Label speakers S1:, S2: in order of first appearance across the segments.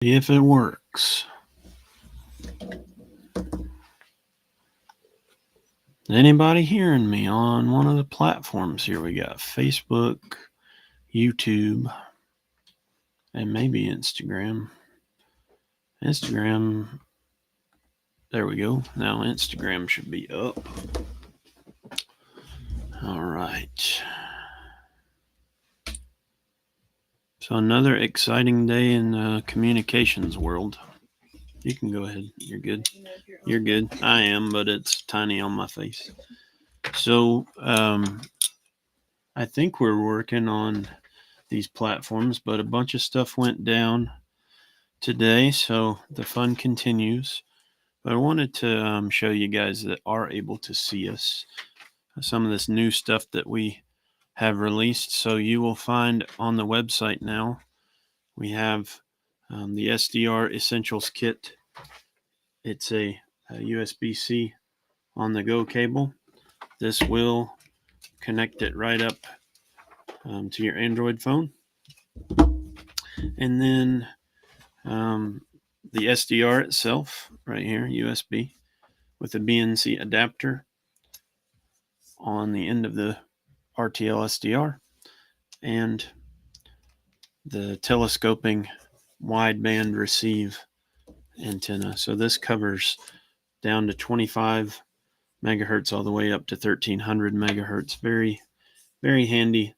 S1: If it works. Anybody hearing me on one of the platforms here? We got Facebook, YouTube, and maybe Instagram. Instagram, there we go. Now Instagram should be up. All right. So another exciting day in the communications world. You can go ahead. You're good. You're good. I am, but it's tiny on my face. So I think we're working on these platforms, but a bunch of stuff went down today, so the fun continues. But I wanted to show you guys that are able to see us some of this new stuff that we have released. So you will find on the website now, we have the SDR Essentials Kit. It's a USB-C on the go cable. This will connect it right up to your Android phone. And then the SDR itself right here, USB, with a BNC adapter on the end of the RTL SDR, and the telescoping wideband receive antenna. So this covers down to 25 megahertz all the way up to 1300 megahertz. Very, very handy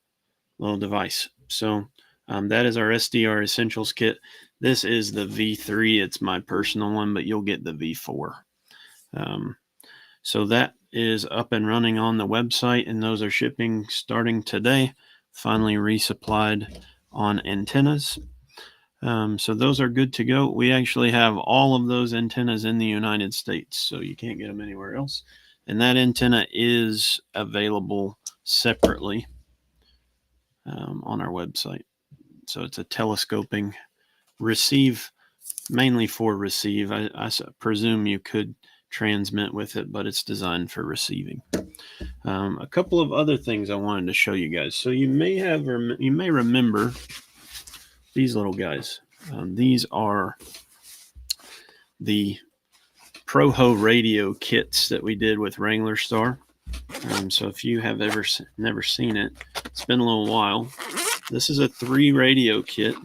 S1: little device. So that is our SDR Essentials Kit. This is the V3. It's my personal one, but you'll get the V4. So that is up and running on the website, and those are shipping starting today. Finally resupplied on antennas. So those are good to go. We actually have all of those antennas in the United States, so you can't get them anywhere else. And that antenna is available separately on our website. So it's a telescoping receive, mainly for receive. I presume you could transmit with it, but it's designed for receiving. A couple of other things I wanted to show you guys. So you may remember these little guys. These are the ProHo radio kits that we did with Wrangler Star. So if you have never seen it, it's been a little while. This is a 3 radio kit.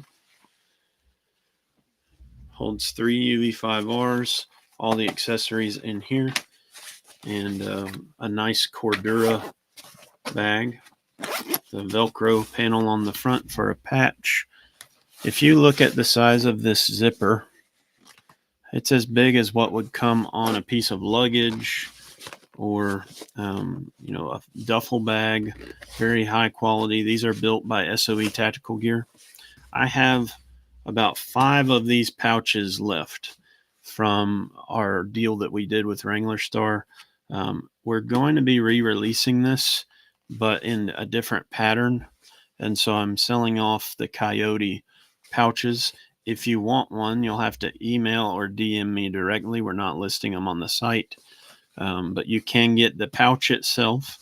S1: Holds 3 UV5Rs, all the accessories in here, and a nice Cordura bag. The Velcro panel on the front for a patch. If you look at the size of this zipper, it's as big as what would come on a piece of luggage or a duffel bag. Very high quality. These are built by SOE Tactical Gear. I have about 5 of these pouches left from our deal that we did with Wrangler Star. We're going to be re-releasing this, but in a different pattern. And so I'm selling off the Coyote pouches. If you want one, you'll have to email or DM me directly. We're not listing them on the site. But you can get the pouch itself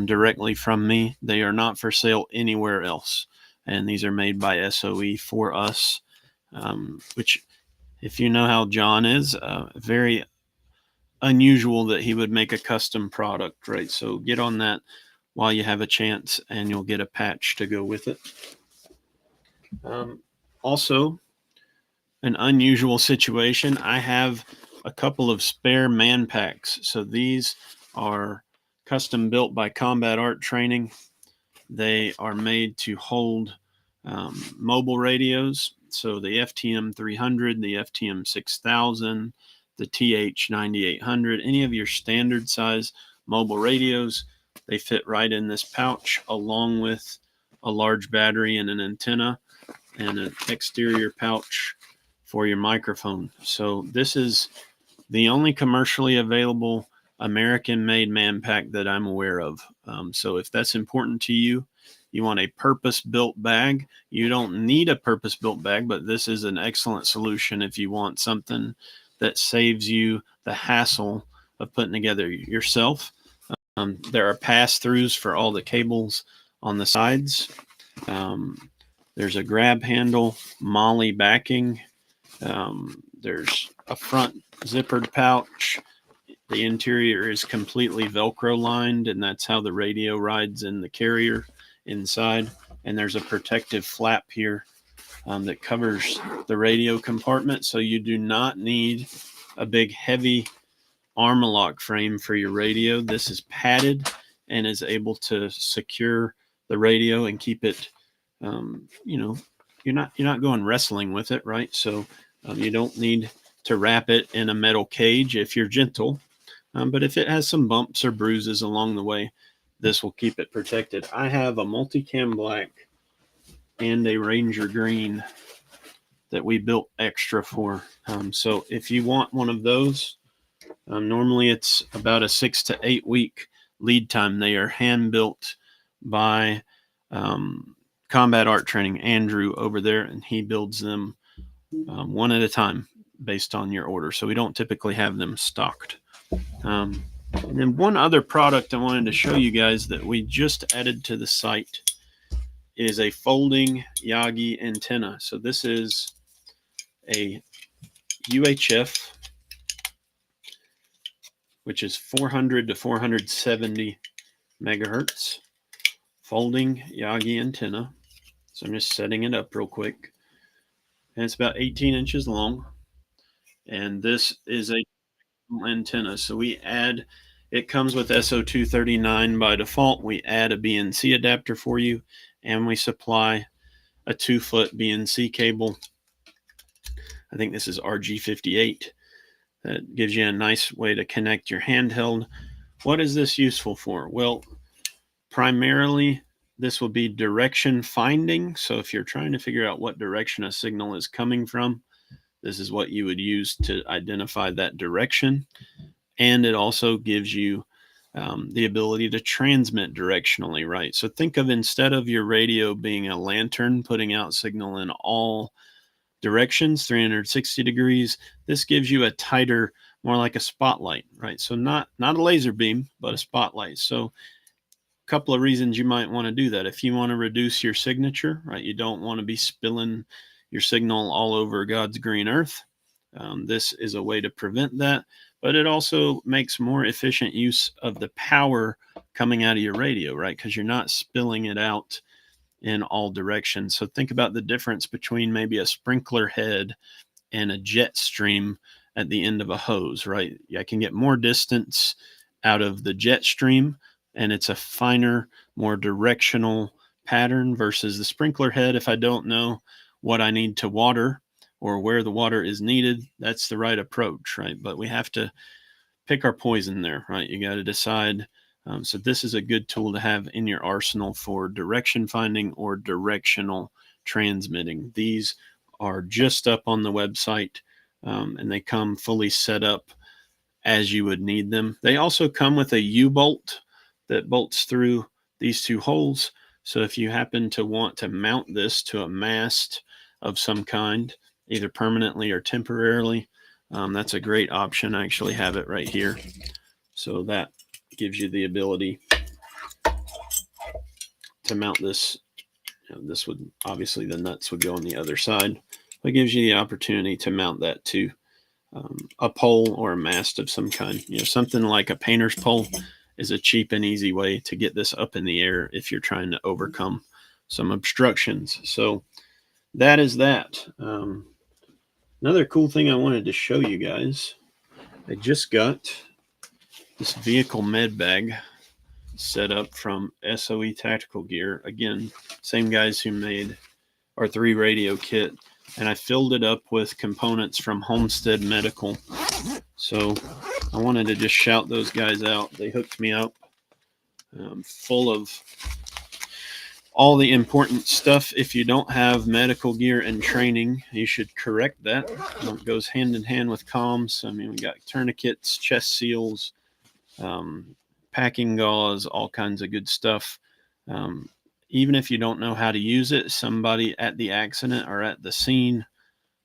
S1: directly from me. They are not for sale anywhere else. And these are made by SOE for us, which, if you know how John is, very unusual that he would make a custom product, right? So get on that while you have a chance, and you'll get a patch to go with it. Also, an unusual situation, I have a couple of spare man packs. So these are custom built by Combat Art Training. They are made to hold mobile radios. So the FTM 300, the FTM 6000, the TH 9800, any of your standard size mobile radios, they fit right in this pouch, along with a large battery and an antenna and an exterior pouch for your microphone. So this is the only commercially available American-made man pack that I'm aware of. So if that's important to you, you want a purpose-built bag. You don't need a purpose-built bag, but this is an excellent solution if you want something that saves you the hassle of putting together yourself. There are pass-throughs for all the cables on the sides. There's a grab handle, MOLLE backing, There's a front zippered pouch. The interior is completely Velcro lined, and that's how the radio rides in the carrier inside. And there's a protective flap here that covers the radio compartment, so you do not need a big heavy Armalock frame for your radio. This is padded and is able to secure the radio and keep it, you're not going wrestling with it, right? So you don't need to wrap it in a metal cage if you're gentle. But if it has some bumps or bruises along the way, this will keep it protected. I have a Multicam black and a Ranger green that we built extra for. So if you want one of those, normally it's about a 6 to 8 week lead time. They are hand built by Combat Art Training, Andrew over there, and he builds them one at a time based on your order. So we don't typically have them stocked. And then one other product I wanted to show you guys that we just added to the site is a folding Yagi antenna. So this is a UHF, which is 400 to 470 megahertz folding Yagi antenna. So I'm just setting it up real quick. And it's about 18 inches long. And this is a antenna. So it comes with SO239 by default. We add a BNC adapter for you, and we supply a 2-foot BNC cable. I think this is RG58. That gives you a nice way to connect your handheld. What is this useful for? Well, primarily this will be direction finding. So if you're trying to figure out what direction a signal is coming from, this is what you would use to identify that direction. And it also gives you the ability to transmit directionally, right? So think of, instead of your radio being a lantern putting out signal in all directions, 360 degrees, this gives you a tighter, more like a spotlight, right? So not a laser beam, but a spotlight. So a couple of reasons you might want to do that. If you want to reduce your signature, right? You don't want to be spilling your signal all over God's green earth. This is a way to prevent that, but it also makes more efficient use of the power coming out of your radio, right? Because you're not spilling it out in all directions. So think about the difference between maybe a sprinkler head and a jet stream at the end of a hose, right? I can get more distance out of the jet stream, and it's a finer, more directional pattern versus the sprinkler head. If I don't know what I need to water or where the water is needed, that's the right approach, right? But we have to pick our poison there, right? You got to decide. So this is a good tool to have in your arsenal for direction finding or directional transmitting. These are just up on the website, and they come fully set up as you would need them. They also come with a U-bolt that bolts through these two holes. So if you happen to want to mount this to a mast of some kind, either permanently or temporarily, that's a great option. I actually have it right here. So that gives you the ability to mount this. This would, obviously the nuts would go on the other side, but it gives you the opportunity to mount that to a pole or a mast of some kind. Something like a painter's pole is a cheap and easy way to get this up in the air if you're trying to overcome some obstructions. So that is that. Another cool thing I wanted to show you guys, I just got this vehicle med bag set up from SOE Tactical Gear. Again, same guys who made our 3 radio kit. And I filled it up with components from Homestead Medical. So I wanted to just shout those guys out. They hooked me up full of all the important stuff. If you don't have medical gear and training, you should correct that. It goes hand in hand with comms. I mean, we got tourniquets, chest seals, packing gauze, all kinds of good stuff. Even if you don't know how to use it, somebody at the accident or at the scene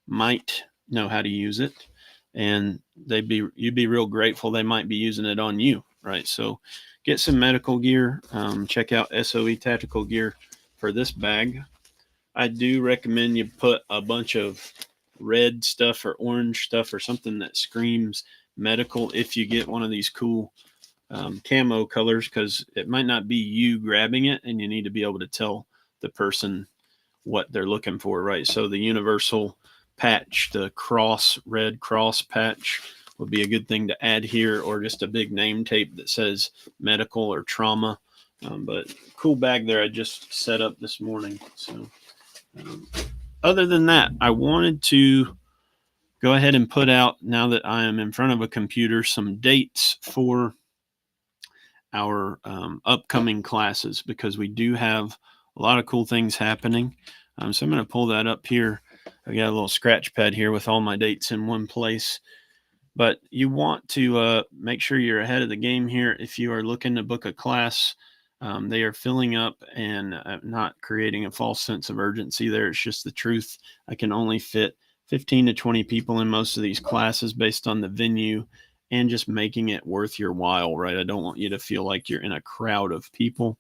S1: might know how to use it, and you'd be real grateful they might be using it on you, right? So get some medical gear. Check out SOE Tactical Gear for this bag. I do recommend you put a bunch of red stuff or orange stuff or something that screams medical if you get one of these cool camo colors, because it might not be you grabbing it and you need to be able to tell the person what they're looking for, right? So the universal patch, the red cross patch, would be a good thing to add here, or just a big name tape that says medical or trauma. But cool bag there I just set up this morning. So other than that, I wanted to go ahead and put out, now that I am in front of a computer, some dates for our upcoming classes, because we do have a lot of cool things happening. So I'm going to pull that up here. I got a little scratch pad here with all my dates in one place. But you want to make sure you're ahead of the game here. If you are looking to book a class, they are filling up, and not creating a false sense of urgency there. It's just the truth. I can only fit 15 to 20 people in most of these classes based on the venue, and just making it worth your while, right? I don't want you to feel like you're in a crowd of people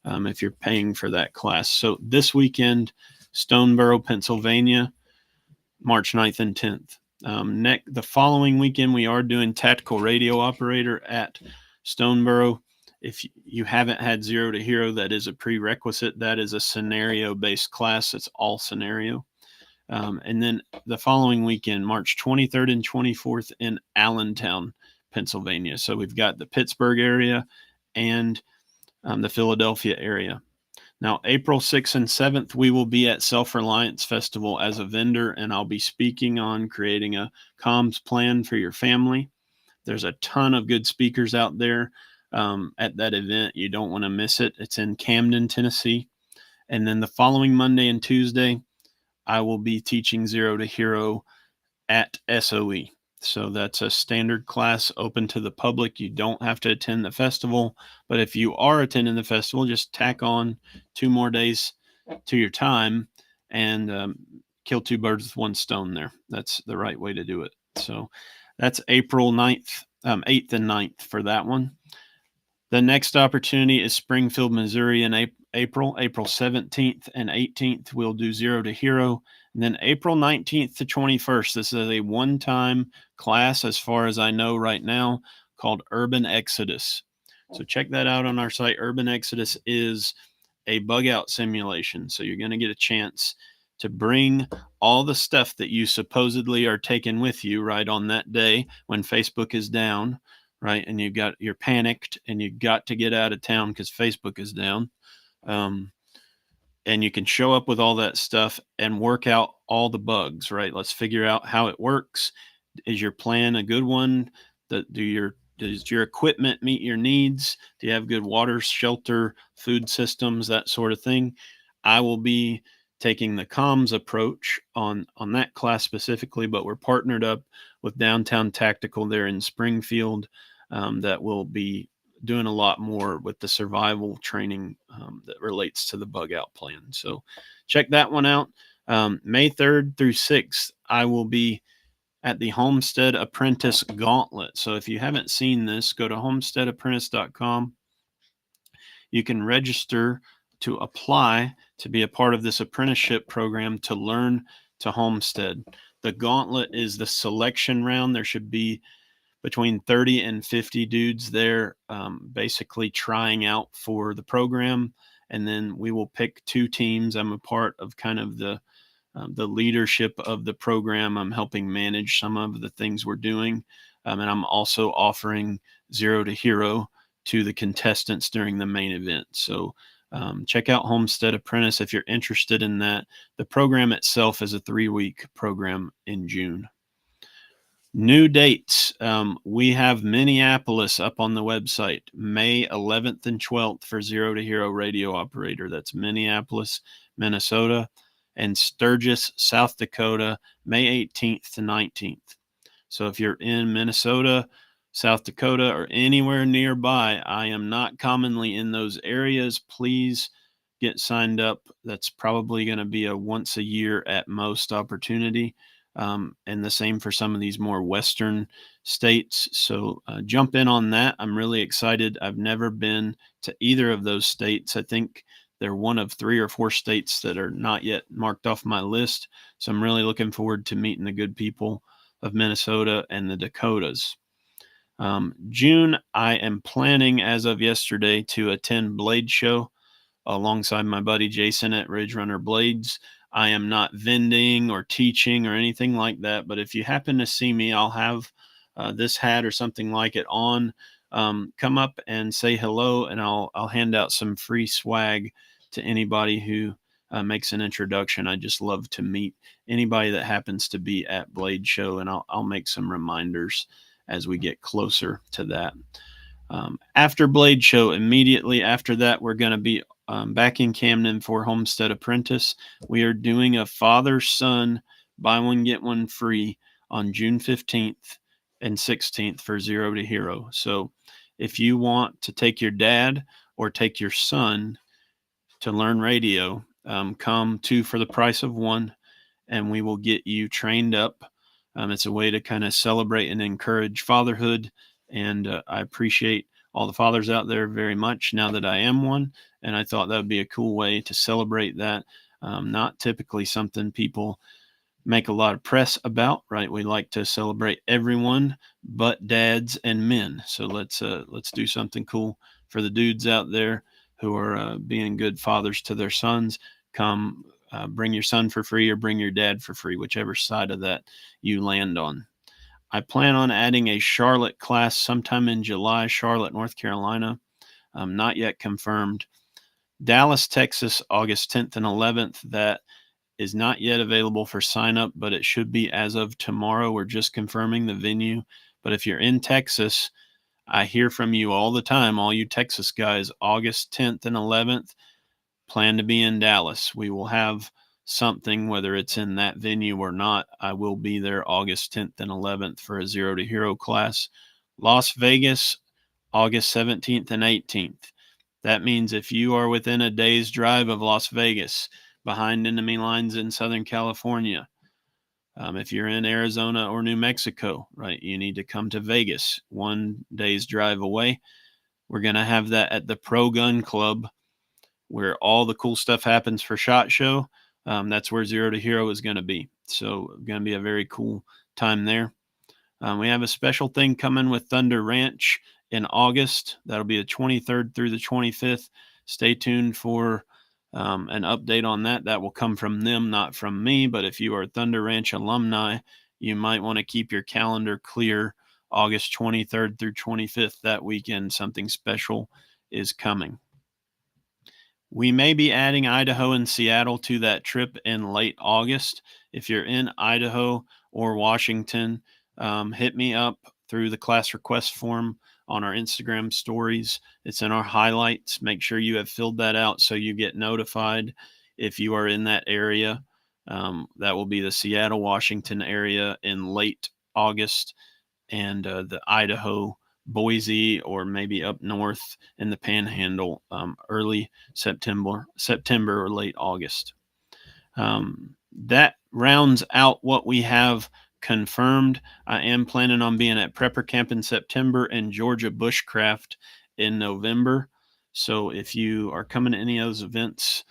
S1: if you're paying for that class. So this weekend, Stoneboro, Pennsylvania, March 9th and 10th. The following weekend, we are doing tactical radio operator at Stoneboro. If you haven't had Zero to Hero, that is a prerequisite. That is a scenario-based class. It's all scenario. And then the following weekend, March 23rd and 24th in Allentown, Pennsylvania. So we've got the Pittsburgh area and the Philadelphia area. Now, April 6th and 7th, we will be at Self-Reliance Festival as a vendor, and I'll be speaking on creating a comms plan for your family. There's a ton of good speakers out there at that event. You don't want to miss it. It's in Camden, Tennessee. And then the following Monday and Tuesday, I will be teaching Zero to Hero at SOE. So that's a standard class open to the public. You don't have to attend the festival, but if you are attending the festival, just tack on 2 more days to your time and kill 2 birds with 1 stone there. That's the right way to do it. So that's April 9th, 8th and 9th for that one. The next opportunity is Springfield, Missouri in April 17th and 18th. We'll do Zero to Hero. And then April 19th to 21st, this is a one-time class, as far as I know right now, called Urban Exodus. So check that out on our site. Urban Exodus is a bug out simulation. So you're going to get a chance to bring all the stuff that you supposedly are taking with you, right, on that day when Facebook is down, right? And you're panicked and you got to get out of town because Facebook is down. And you can show up with all that stuff and work out all the bugs, right? Let's figure out how it works. Is your plan a good one? Does your equipment meet your needs? Do you have good water, shelter, food systems, that sort of thing? I will be taking the comms approach on that class specifically, but we're partnered up with Downtown Tactical there in Springfield that will be doing a lot more with the survival training that relates to the bug out plan. So check that one out. May 3rd through 6th, I will be at the Homestead Apprentice Gauntlet. So if you haven't seen this, go to homesteadapprentice.com. You can register to apply to be a part of this apprenticeship program to learn to homestead. The Gauntlet is the selection round. There should be between 30 and 50 dudes there basically trying out for the program. And then we will pick 2 teams. I'm a part of kind of the leadership of the program. I'm helping manage some of the things we're doing. And I'm also offering Zero to Hero to the contestants during the main event. So check out Homestead Apprentice if you're interested in that. The program itself is a 3-week program in June. New dates. We have Minneapolis up on the website, May 11th and 12th for Zero to Hero radio operator. That's Minneapolis, Minnesota, and Sturgis, South Dakota, May 18th to 19th. So if you're in Minnesota, South Dakota, or anywhere nearby, I am not commonly in those areas. Please get signed up. That's probably going to be a once a year at most opportunity. And the same for some of these more Western states. So jump in on that. I'm really excited. I've never been to either of those states. I think They're one of 3 or 4 states that are not yet marked off my list. So I'm really looking forward to meeting the good people of Minnesota and the Dakotas. June, I am planning as of yesterday to attend Blade Show alongside my buddy Jason at Ridge Runner Blades. I am not vending or teaching or anything like that, but if you happen to see me, I'll have this hat or something like it on. Come up and say hello, and I'll hand out some free swag to anybody who makes an introduction. I just love to meet anybody that happens to be at Blade Show, and I'll make some reminders as we get closer to that. After Blade Show, immediately after that, we're going to be back in Camden for Homestead Apprentice. We are doing a father-son buy one, get one free on June 15th and 16th for Zero to Hero. So if you want to take your dad or take your son to learn radio, come 2 for the price of 1, and we will get you trained up. It's a way to kind of celebrate and encourage fatherhood. And I appreciate all the fathers out there very much now that I am one. And I thought that would be a cool way to celebrate that. Not typically something people make a lot of press about, right? We like to celebrate everyone but dads and men. So let's do something cool for the dudes out there who are being good fathers to their sons. Come bring your son for free or bring your dad for free, whichever side of that you land on. I plan on adding a Charlotte class sometime in July, Charlotte, North Carolina. Not yet confirmed. Dallas, Texas, August 10th and 11th. That is not yet available for sign up, but it should be as of tomorrow. We're just confirming the venue. But if you're in Texas, I hear from you all the time, all you Texas guys, August 10th and 11th. Plan to be in Dallas. We will have something, whether it's in that venue or not. I will be there August 10th and 11th for a Zero to Hero class. Las Vegas, August 17th and 18th. That means if you are within a day's drive of Las Vegas, behind enemy lines in Southern California, if you're in Arizona or New Mexico, right, you need to come to Vegas, 1 day's drive away. We're going to have that at the Pro Gun Club, where all the cool stuff happens for SHOT Show. That's where Zero to Hero is going to be. So going to be a very cool time there. We have a special thing coming with Thunder Ranch in August. That'll be the 23rd through the 25th. Stay tuned for an update on that. That will come from them, not from me. But if you are Thunder Ranch alumni, you might want to keep your calendar clear. August 23rd through 25th, that weekend, something special is coming. We may be adding Idaho and Seattle to that trip in late August. If you're in Idaho or Washington, hit me up through the class request form on our Instagram stories. It's in our highlights. Make sure you have filled that out so you get notified if you are in that area. That will be the Seattle, Washington area in late August, and the Idaho, Boise, or maybe up north in the Panhandle, early September or late August. That rounds out what we have confirmed. I am planning on being at Prepper Camp in September and Georgia Bushcraft in November. So if you are coming to any of those events,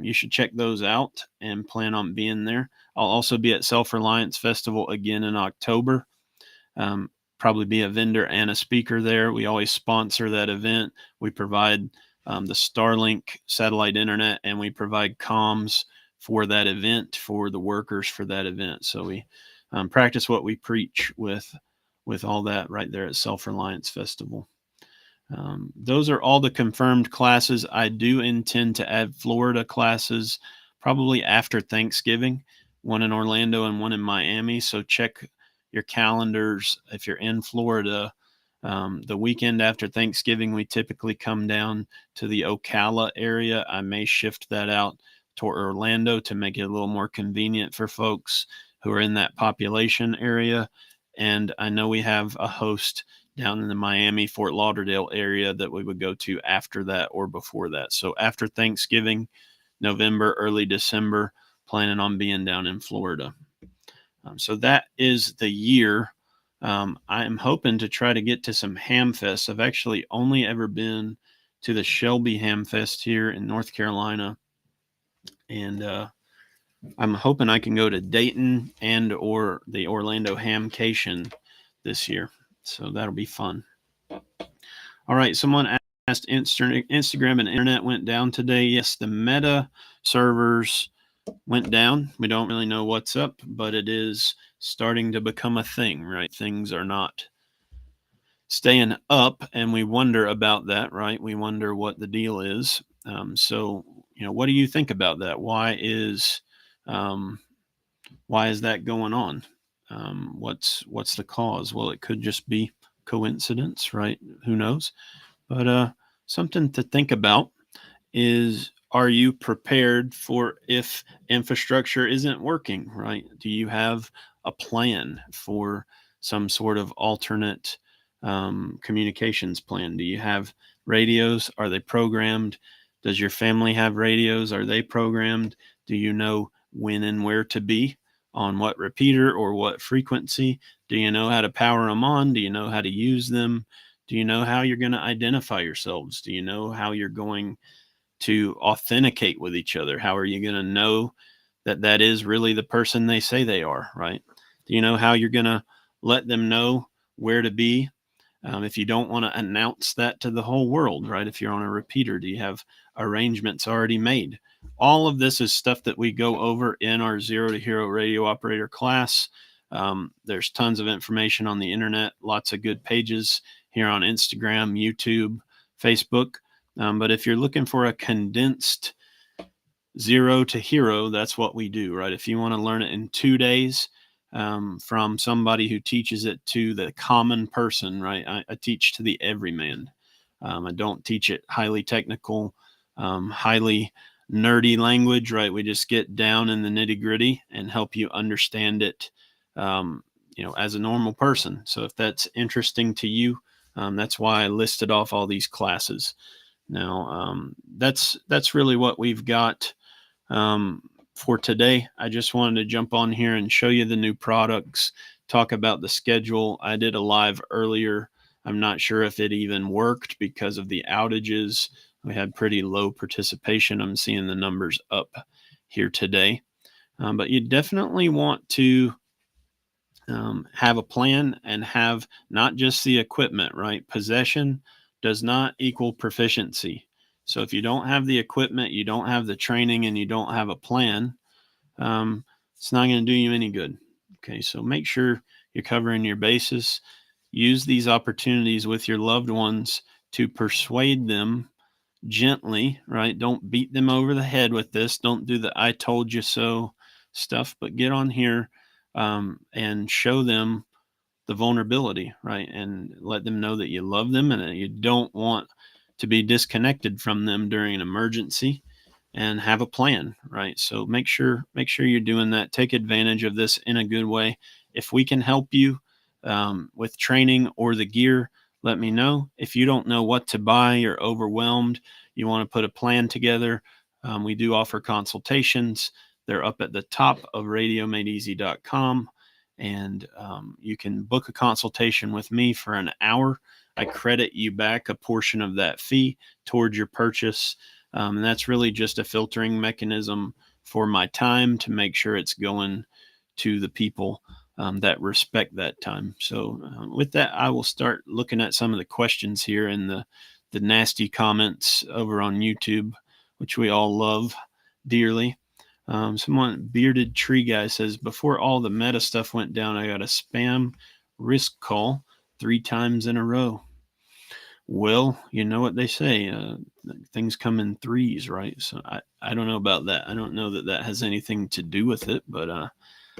S1: you should check those out and plan on being there. I'll also be at Self-Reliance Festival again in October. Probably be a vendor and a speaker there. We always sponsor that event. We provide the Starlink satellite internet, and we provide comms for that event for the workers for that event. So we practice what we preach with all that right there at Self-Reliance Festival. Those are all the confirmed classes. I do intend to add Florida classes probably after Thanksgiving, one in Orlando and one in Miami. So check your calendars. If you're in Florida, the weekend after Thanksgiving, we typically come down to the Ocala area. I may shift that out toward Orlando to make it a little more convenient for folks who are in that population area. And I know we have a host down in the Miami, Fort Lauderdale area that we would go to after that or before that. So after Thanksgiving, November, early December, planning on being down in Florida. So that is the year. I am hoping to try to get to some ham fests. I've actually only ever been to the Shelby Ham Fest here in North Carolina. And I'm hoping I can go to Dayton and or the Orlando Hamcation this year. So that'll be fun. All right, someone asked, Instagram and internet went down today. Yes, the Meta servers went down. We don't really know what's up, but it is starting to become a thing, right? Things are not staying up, and we wonder about that, right? We wonder what the deal is. So, what do you think about that? Why is that going on? What's the cause? Well, it could just be coincidence, right? Who knows? But something to think about is, are you prepared for if infrastructure isn't working, right? Do you have a plan for some sort of alternate communications plan? Do you have radios? Are they programmed? Does your family have radios? Are they programmed? Do you know when and where to be on what repeater or what frequency? Do you know how to power them on? Do you know how to use them? Do you know how you're going to identify yourselves? Do you know how you're going to authenticate with each other? How are you going to know that that is really the person they say they are, right? Do you know how you're going to let them know where to be? If you don't want to announce that to the whole world, right? If you're on a repeater, do you have arrangements already made? All of this is stuff that we go over in our Zero to Hero radio operator class. There's tons of information on the internet, lots of good pages here on Instagram, YouTube, Facebook. But if you're looking for a condensed Zero to Hero, that's what we do, right? If you want to learn it in 2 days, from somebody who teaches it to the common person, right? I teach to the everyman. I don't teach it highly technical, highly nerdy language, right? We just get down in the nitty gritty and help you understand it, as a normal person. So if that's interesting to you, that's why I listed off all these classes. Now, that's really what we've got for today. I just wanted to jump on here and show you the new products, talk about the schedule. I did a live earlier. I'm not sure if it even worked because of the outages. We had pretty low participation. I'm seeing the numbers up here today. But you definitely want to have a plan and have not just the equipment, right? Possession does not equal proficiency. So if you don't have the equipment, you don't have the training, and you don't have a plan, it's not going to do you any good. Okay, so make sure you're covering your bases. Use these opportunities with your loved ones to persuade them gently, right? Don't beat them over the head with this. Don't do the I told you so stuff, but get on here and show them the vulnerability, right? And let them know that you love them and that you don't want to be disconnected from them during an emergency, and have a plan, right? So make sure you're doing that. Take advantage of this in a good way. If we can help you with training or the gear, let me know. If you don't know what to buy, you're overwhelmed, you want to put a plan together, we do offer consultations. They're up at the top of radiomadeeasy.com, and you can book a consultation with me for an hour. I credit you back a portion of that fee towards your purchase. And that's really just a filtering mechanism for my time to make sure it's going to the people that respect that time. So with that, I will start looking at some of the questions here and the nasty comments over on YouTube, which we all love dearly. Someone, Bearded Tree Guy, says, before all the Meta stuff went down, I got a spam risk call 3 times in a row. Well, you know what they say, things come in threes, right? So I don't know about that. I don't know that that has anything to do with it, but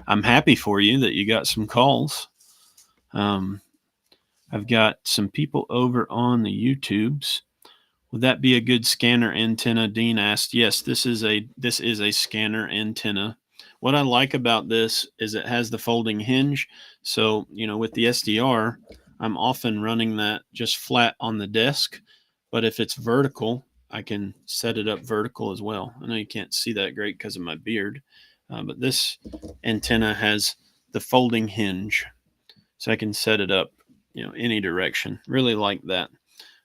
S1: I'm happy for you that you got some calls. I've got some people over on the YouTubes. Would that be a good scanner antenna? Dean asked. Yes, this is a scanner antenna. What I like about this is it has the folding hinge. So, with the SDR, I'm often running that just flat on the desk. But if it's vertical, I can set it up vertical as well. I know you can't see that great because of my beard, but this antenna has the folding hinge. So I can set it up, any direction. Really like that.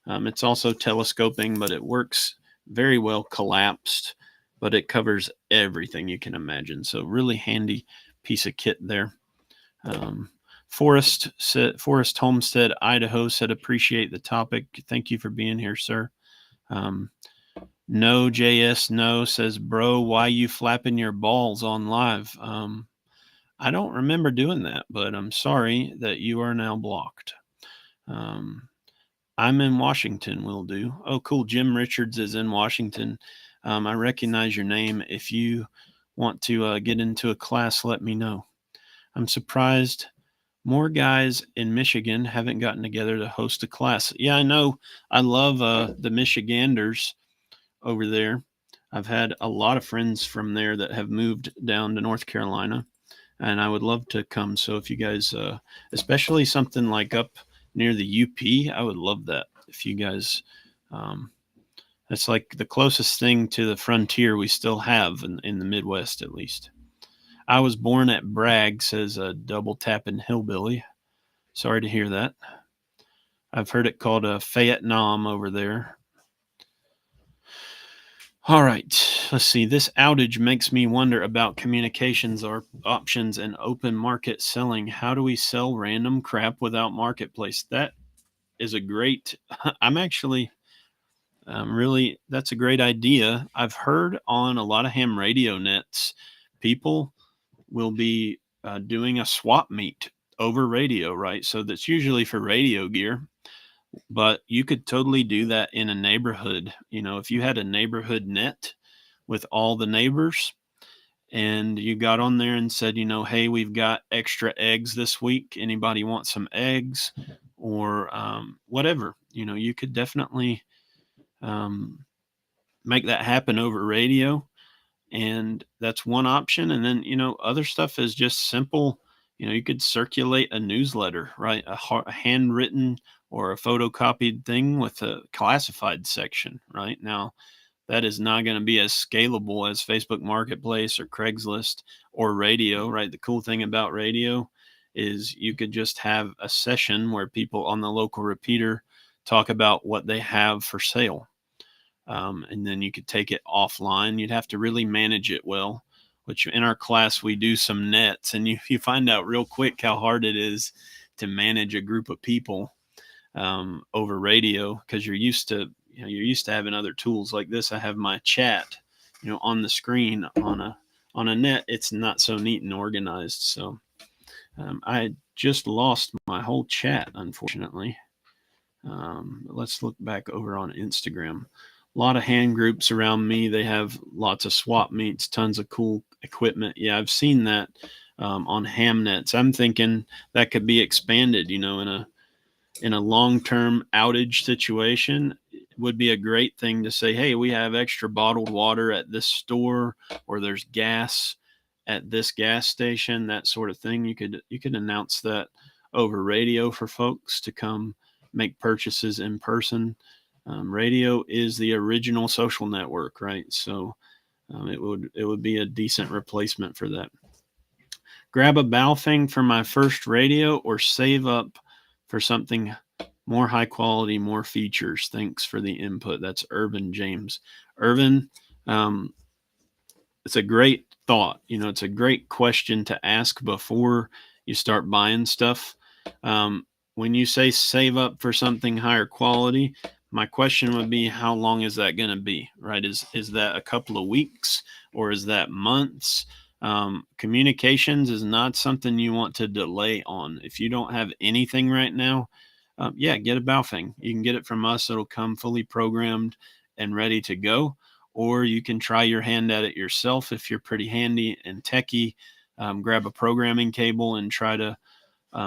S1: It's also telescoping, but it works very well collapsed, but it covers everything you can imagine. So really handy piece of kit there. Um, Forest Homestead, Idaho said, appreciate the topic. Thank you for being here, sir. No JS no says, bro, why you flapping your balls on live? I don't remember doing that, but I'm sorry that you are now blocked. I'm in Washington, will do. Oh, cool. Jim Richards is in Washington. I recognize your name. If you want to get into a class, let me know. I'm surprised more guys in Michigan haven't gotten together to host a class. Yeah, I know. I love the Michiganders over there. I've had a lot of friends from there that have moved down to North Carolina, and I would love to come. So if you guys, especially something like up near the UP, I would love that. If you guys, that's like the closest thing to the frontier we still have in the Midwest, at least. I was born at Bragg, says a double tapping hillbilly. Sorry to hear that. I've heard it called a Vietnam over there. All right, let's see. This outage makes me wonder about communications or options and open market selling. How do we sell random crap without marketplace? That is a great. I'm actually really, that's a great idea. I've heard on a lot of ham radio nets, people will be doing a swap meet over radio, right? So that's usually for radio gear, but you could totally do that in a neighborhood. You know, if you had a neighborhood net with all the neighbors and you got on there and said, you know, hey, we've got extra eggs this week. Anybody want some eggs or whatever? You know, you could definitely make that happen over radio. And that's one option. And then, you know, other stuff is just simple. You know, you could circulate a newsletter, right? A handwritten or a photocopied thing with a classified section, right? Now, that is not going to be as scalable as Facebook Marketplace or Craigslist or radio, right? The cool thing about radio is you could just have a session where people on the local repeater talk about what they have for sale. And then you could take it offline. You'd have to really manage it well, which in our class, we do some nets, and you find out real quick how hard it is to manage a group of people over radio because you're used to having other tools like this. I have my chat, you know, on the screen on a net. It's not so neat and organized. So I just lost my whole chat, unfortunately. Let's look back over on Instagram. A lot of hand groups around me. They have lots of swap meets, tons of cool equipment. Yeah, I've seen that on Hamnets. I'm thinking that could be expanded. You know, in a long-term outage situation, it would be a great thing to say, hey, we have extra bottled water at this store, or there's gas at this gas station, that sort of thing. You could announce that over radio for folks to come make purchases in person. Radio is the original social network, right? So it would be a decent replacement for that. Grab a Baofeng for my first radio, or save up for something more high quality, more features. Thanks for the input. That's Irvin James. Irvin, it's a great thought. You know, it's a great question to ask before you start buying stuff. When you say save up for something higher quality, my question would be, how long is that going to be, right? Is that a couple of weeks, or is that months? Communications is not something you want to delay on. If you don't have anything right now, yeah, get a Baofeng. You can get it from us. It'll come fully programmed and ready to go. Or you can try your hand at it yourself if you're pretty handy and techie. Grab a programming cable and try to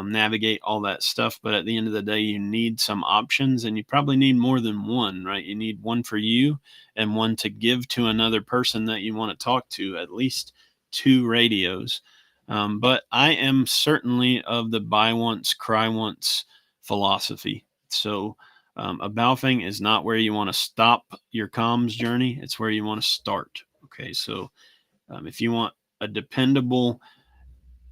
S1: navigate all that stuff. But at the end of the day, you need some options, and you probably need more than one, right? You need one for you and one to give to another person that you want to talk to, at least 2 radios. But I am certainly of the buy once, cry once philosophy. So a Baofeng is not where you want to stop your comms journey. It's where you want to start. Okay. So if you want a dependable,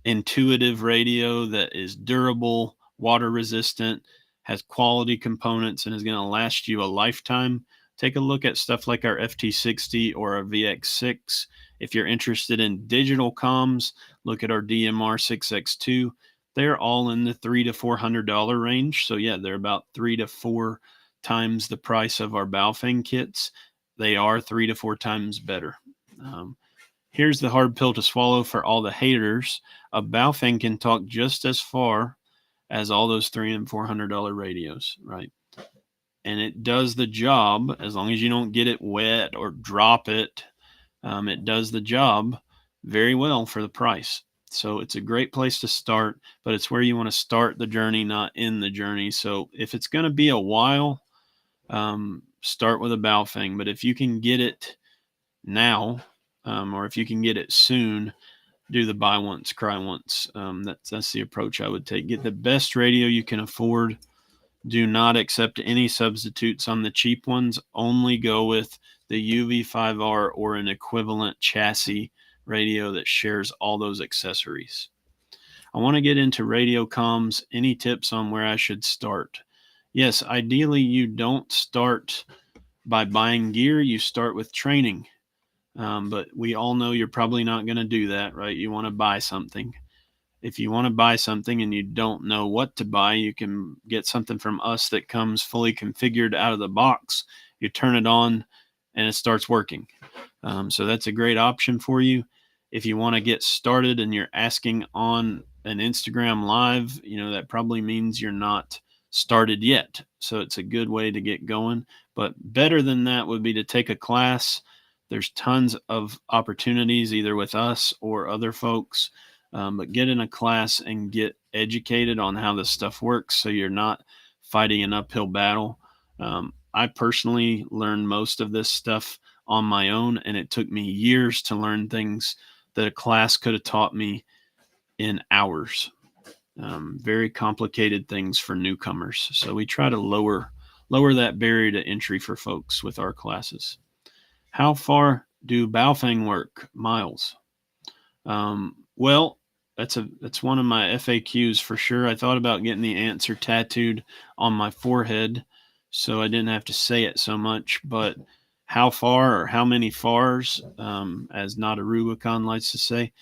S1: intuitive radio that is durable, water resistant, has quality components, and is going to last you a lifetime. Take a look at stuff like our FT60 or our VX6. If you're interested in digital comms, look at our DMR6X2. They're all in the $300 to $400 range. So yeah, they're about 3 to 4 times the price of our Baofeng kits. They are 3 to 4 times better. Here's the hard pill to swallow for all the haters. A Baofeng can talk just as far as all those $300 and $400 radios, right? And it does the job as long as you don't get it wet or drop it. It does the job very well for the price. So it's a great place to start, but it's where you want to start the journey, not end the journey. So if it's going to be a while, start with a Baofeng. But if you can get it now, or if you can get it soon, do the buy once, cry once. That's the approach I would take. Get the best radio you can afford. Do not accept any substitutes on the cheap ones. Only go with the UV5R or an equivalent chassis radio that shares all those accessories. I want to get into radio comms. Any tips on where I should start? Yes, ideally you don't start by buying gear. You start with training. But we all know you're probably not going to do that, right? You want to buy something. If you want to buy something and you don't know what to buy, you can get something from us that comes fully configured out of the box. You turn it on and it starts working. So that's a great option for you. If you want to get started and you're asking on an Instagram live, that probably means you're not started yet. So it's a good way to get going. But better than that would be to take a class. There's tons of opportunities either with us or other folks. But get in a class and get educated on how this stuff works so you're not fighting an uphill battle. I personally learned most of this stuff on my own, and it took me years to learn things that a class could have taught me in hours. Very complicated things for newcomers. So we try to lower that barrier to entry for folks with our classes. How far do Baofeng work? Miles. Well, that's one of my FAQs for sure. I thought about getting the answer tattooed on my forehead so I didn't have to say it so much, but how far or how many fars, as Not a Rubicon likes to say,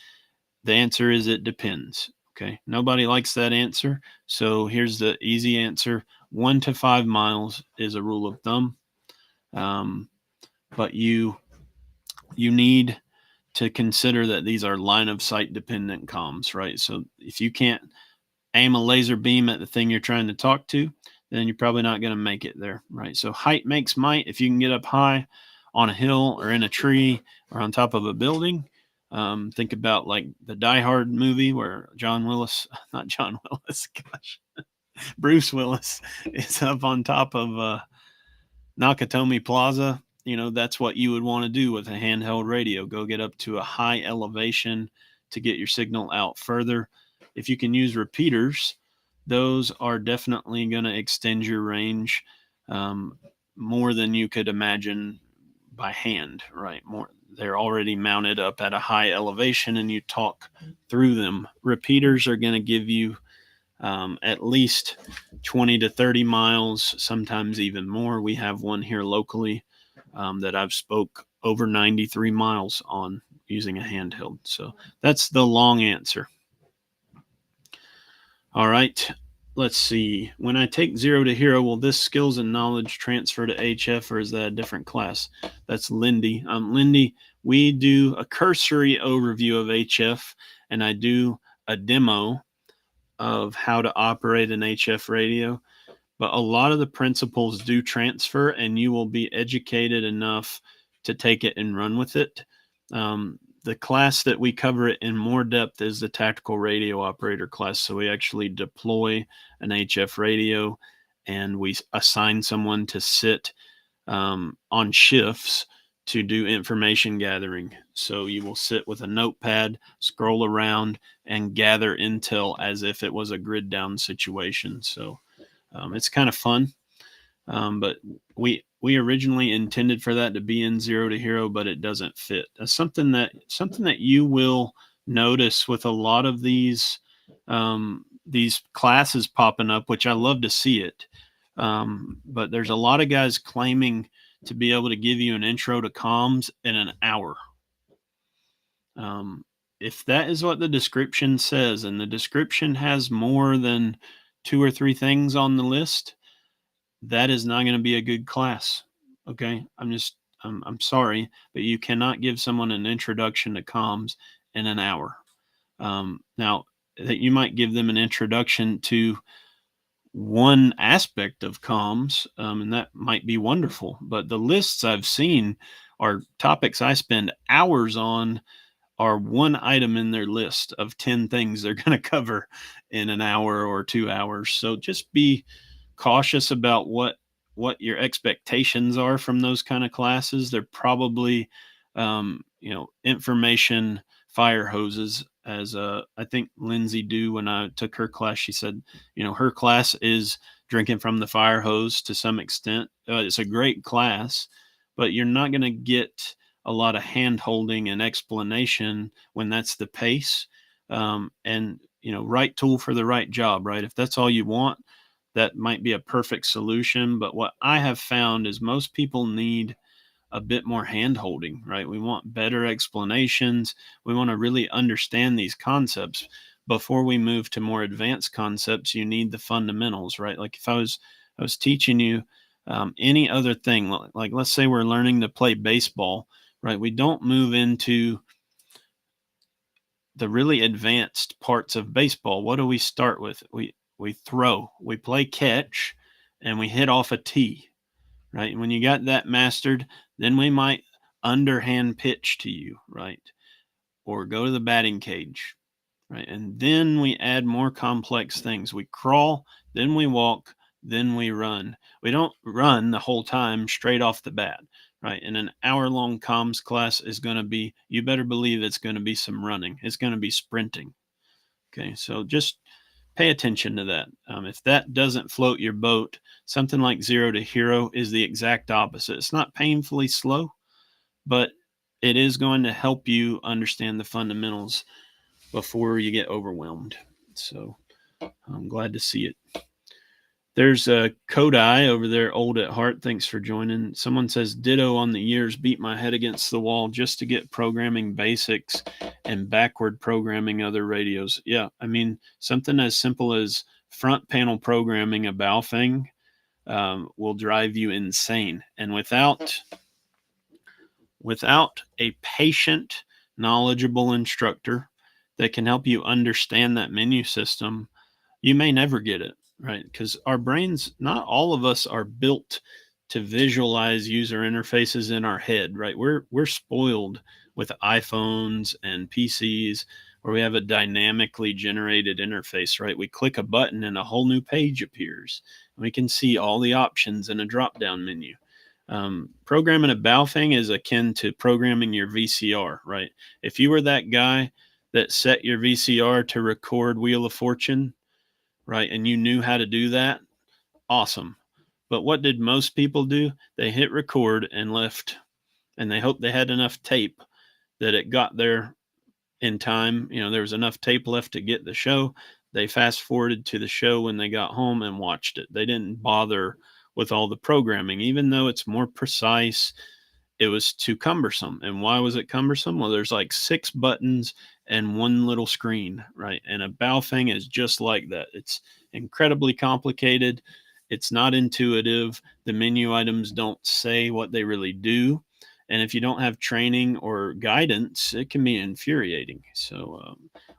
S1: the answer is it depends. Okay. Nobody likes that answer. So here's the easy answer. 1 to 5 miles is a rule of thumb. But you need to consider that these are line of sight dependent comms, right? So if you can't aim a laser beam at the thing you're trying to talk to, then you're probably not going to make it there, right? So height makes might. If you can get up high on a hill or in a tree or on top of a building, think about like the Die Hard movie where Bruce Willis is up on top of Nakatomi Plaza. That's what you would want to do with a handheld radio. Go get up to a high elevation to get your signal out further. If you can use repeaters, those are definitely going to extend your range more than you could imagine by hand, right? They're already mounted up at a high elevation and you talk through them. Repeaters are going to give you at least 20 to 30 miles, sometimes even more. We have one here locally that I've spoke over 93 miles on using a handheld. So that's the long answer. All right, let's see. When I take 0 to hero, will this skills and knowledge transfer to HF, or is that a different class? That's Lindy. Lindy, we do a cursory overview of HF, and I do a demo of how to operate an HF radio. But a lot of the principles do transfer, and you will be educated enough to take it and run with it. The class that we cover it in more depth is the tactical radio operator class. So we actually deploy an HF radio and we assign someone to sit on shifts to do information gathering. So you will sit with a notepad, scroll around, and gather intel as if it was a grid down situation. So it's kind of fun. But we originally intended for that to be in 0 to hero, but it doesn't fit. That's something that you will notice with a lot of these classes popping up, which I love to see it. But there's a lot of guys claiming to be able to give you an intro to comms in an hour. If that is what the description says, and the description has more than 2 or 3 things on the list, that is not going to be a good class. Okay. I'm sorry, but you cannot give someone an introduction to comms in an hour. Now that you might give them an introduction to one aspect of comms, and that might be wonderful, but the lists I've seen are topics I spend hours on are one item in their list of 10 things they're going to cover in an hour or 2 hours. So just be cautious about what your expectations are from those kind of classes. They're probably information fire hoses, as I think Lindsay do. When I took her class, she said her class is drinking from the fire hose to some extent. It's a great class, but you're not going to get a lot of hand holding and explanation when that's the pace. And right tool for the right job, right? If that's all you want, that might be a perfect solution. But what I have found is most people need a bit more hand holding, right? We want better explanations. We want to really understand these concepts before we move to more advanced concepts. You need the fundamentals, right? Like if I was teaching you any other thing, like let's say we're learning to play baseball, right? We don't move into the really advanced parts of baseball. What do we start with? We throw, we play catch, and we hit off a tee, right? And when you got that mastered, then we might underhand pitch to you, right? Or go to the batting cage, right? And then we add more complex things. We crawl, then we walk, then we run. We don't run the whole time straight off the bat, right? And an hour-long comms class is going to be, you better believe it's going to be some running. It's going to be sprinting. Okay, so just pay attention to that. If that doesn't float your boat, something like Zero to Hero is the exact opposite. It's not painfully slow, but it is going to help you understand the fundamentals before you get overwhelmed. So I'm glad to see it. There's a Kodai over there, Old at Heart. Thanks for joining. Someone says, ditto on the years, beat my head against the wall just to get programming basics and backward programming other radios. Yeah, I mean, something as simple as front panel programming a Baofeng will drive you insane. And without a patient, knowledgeable instructor that can help you understand that menu system, you may never get it. Right? Because our brains, not all of us are built to visualize user interfaces in our head, right? We're spoiled with iPhones and PCs where we have a dynamically generated interface, right? We click a button and a whole new page appears. We can see all the options in a drop-down menu. Programming a Baofeng is akin to programming your VCR, right? If you were that guy that set your VCR to record Wheel of Fortune, right, and you knew how to do that, awesome. But what did most people do? They hit record and left, and they hoped they had enough tape that it got there in time. There was enough tape left to get the show. They fast forwarded to the show when they got home and watched it. They didn't bother with all the programming, even though it's more precise. It was too cumbersome. And why was it cumbersome? Well, there's like 6 buttons and one little screen, right? And a Baofeng is just like that. It's incredibly complicated. It's not intuitive. The menu items don't say what they really do. And if you don't have training or guidance, it can be infuriating. So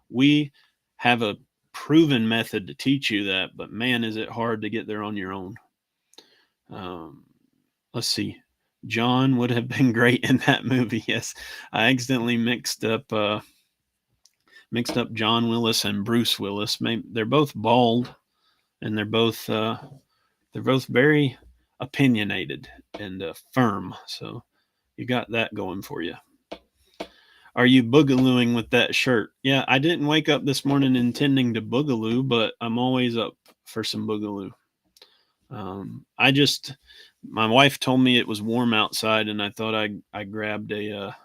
S1: we have a proven method to teach you that, but man, is it hard to get there on your own. Let's see. John would have been great in that movie. Yes, I accidentally mixed up John Willis and Bruce Willis. Maybe they're both bald, and they're both very opinionated and firm. So you got that going for you. Are you boogalooing with that shirt? Yeah, I didn't wake up this morning intending to boogaloo, but I'm always up for some boogaloo. My wife told me it was warm outside, and I thought I grabbed a